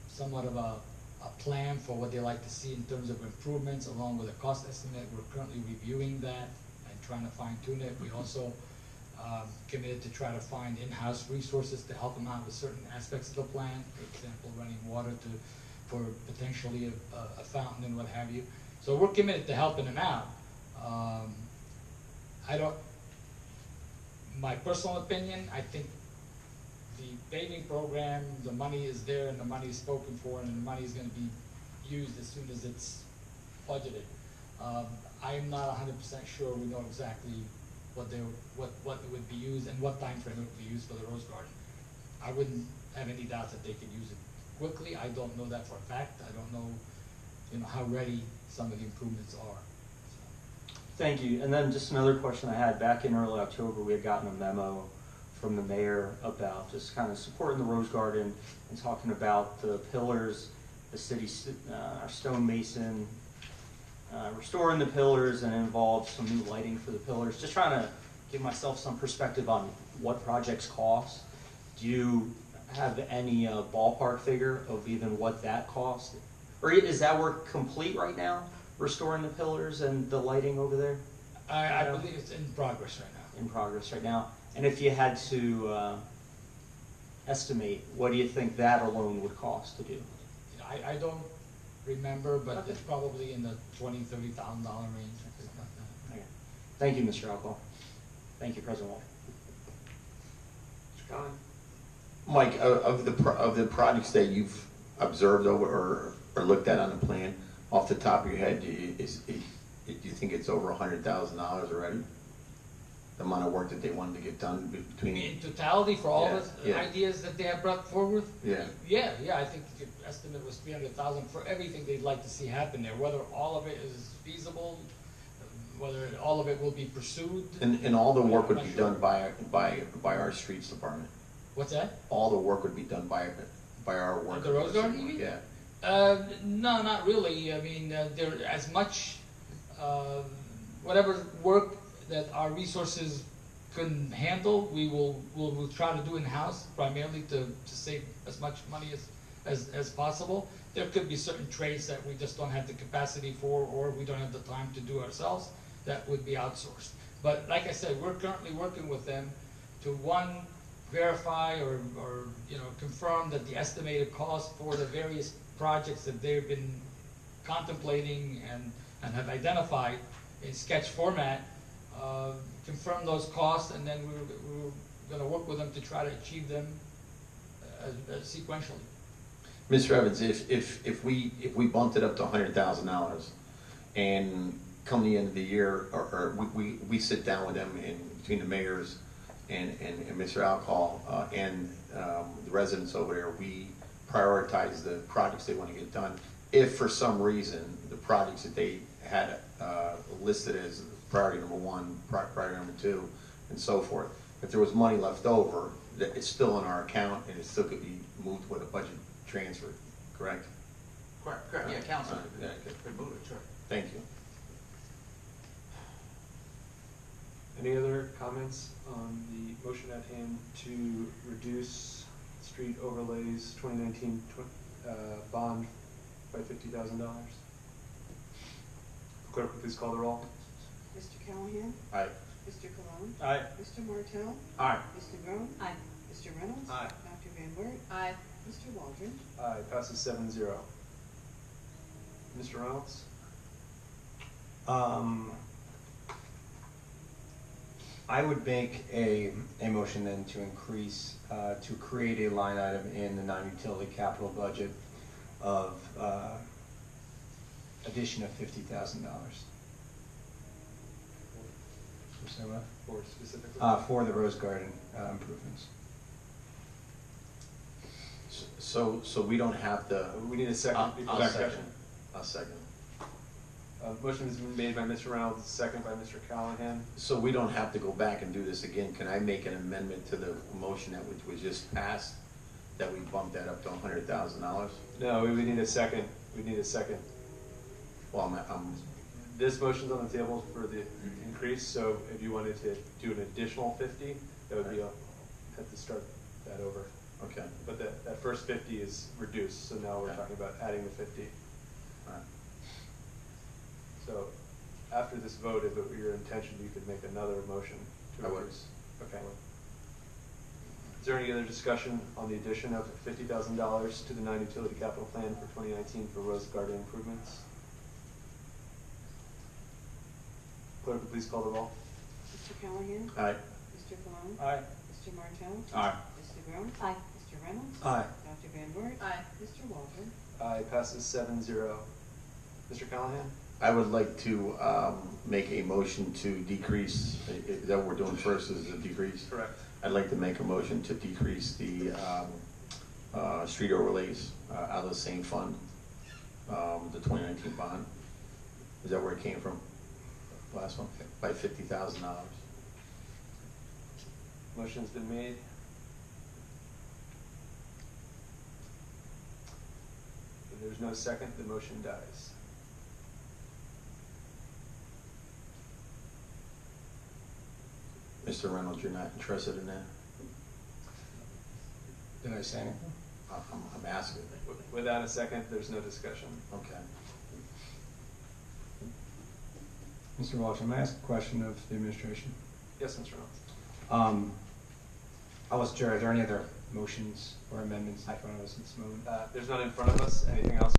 somewhat of a plan for what they like to see in terms of improvements, along with a cost estimate. We're currently reviewing that and trying to fine tune it. We also committed to try to find in-house resources to help them out with certain aspects of the plan. For example, running water for potentially a fountain and what have you. So we're committed to helping them out. My personal opinion, I think the paving program, the money is there and the money is spoken for, and the money is going to be used as soon as it's budgeted. I am not 100% sure we know exactly what it would be used and what time frame it would be used for the Rose Garden. I wouldn't have any doubt that they could use it quickly. I don't know that for a fact. I don't know, how ready some of the improvements are. Thank you. And then just another question I had. Back in early October, we had gotten a memo from the mayor about just kind of supporting the Rose Garden and talking about the pillars, the city, our stonemason, restoring the pillars, and involved some new lighting for the pillars. Just trying to give myself some perspective on what projects cost. Do you have any ballpark figure of even what that cost? Or is that work complete right now, restoring the pillars and the lighting over there? I believe it's in progress right now. In progress right now. And if you had to estimate, what do you think that alone would cost to do? I don't remember, but it's probably in the $20,000 to $30,000 range. Okay. Thank you, Mr. Alcohol. Thank you, President Walker. Mr. Collins? Mike, of the projects that you've observed over or looked at on the plan, off the top of your head, do you think it's over $100,000 already? The amount of work that they wanted to get done between. In totality, for all the ideas that they have brought forward? Yeah. Yeah. I think the estimate was $300,000 for everything they'd like to see happen there. Whether all of it is feasible, whether all of it will be pursued. And all the work would be done by our streets department. What's that? All the work would be done by our work. The Rose Garden, you mean? Yeah. No, not really. I mean, there as much whatever work that our resources couldn't handle, we'll try to do in-house, primarily to save as much money as possible. There could be certain trades that we just don't have the capacity for, or we don't have the time to do ourselves, that would be outsourced. But like I said, we're currently working with them to, one, verify or confirm that the estimated cost for the various projects that they've been contemplating and have identified in sketch format, confirm those costs, and then we're going to work with them to try to achieve them sequentially. Mr. Evans, if we bumped it up to $100,000, and come the end of the year, or we sit down with them between the mayors and Mr. Alcohol and the residents over there, we prioritize the projects they want to get done. If for some reason the projects that they had listed as priority number one, priority number two, and so forth, if there was money left over, it's still in our account and it still could be moved with a budget transfer, correct? Correct. Yeah, council. Yeah, Could move it, sure. Thank you. Any other comments on the motion at hand to reduce street overlays 2019 bond by $50,000? Clerk, please call the roll. Mr. Callahan? Aye. Mr. Colon? Aye. Mr. Martell? Aye. Mr. Groen? Aye. Mr. Reynolds? Aye. Dr. Van Wert? Aye. Mr. Waldron? Aye. Passes 7-0. Mr. Reynolds? I would make a motion then to increase, to create a line item in the non-utility capital budget of addition of $50,000. For specifically? For the Rose Garden improvements. So we don't have to. We need a second. I'll second. Motion has been made by Mr. Reynolds, second by Mr. Callahan. So we don't have to go back and do this again. Can I make an amendment to the motion that was just passed, that we bump that up to $100,000? No, we need a second. We need a second. Well, This motion's on the table for the increase, so if you wanted to do an additional 50, that would be, have to start that over. Okay, But that first 50 is reduced, so now we're Okay. talking about adding the 50. all right. So after this vote, if it were your intention, you could make another motion to I would. reduce. Okay. Is there any other discussion on the addition of $50,000 to the non-utility capital plan for 2019 for Rose Garden improvements? Clerk, please call the roll. Mr. Callahan? Aye. Mr. Cologne? Aye. Mr. Martell? Aye. Mr. Groan? Aye. Mr. Reynolds? Aye. Dr. Van Wert? Aye. Mr. Waldron? Aye, passes 7-0. Mr. Callahan? I would like to make a motion to decrease, is that what we're doing first, is a decrease? Correct. I'd like to make a motion to decrease the street overlays out of the same fund, the 2019 bond. Is that where it came from? Last one, by $50,000. Motion's been made. If there's no second, the motion dies. Mr. Reynolds, you're not interested in that? Did I say anything? I'm asking. Without a second, there's no discussion. Okay. Mr. Waldron, may I ask a question of the administration? Yes, Mr. Reynolds. I wasn't sure, are there any other motions or amendments in front of us at this moment? There's none in front of us. Anything else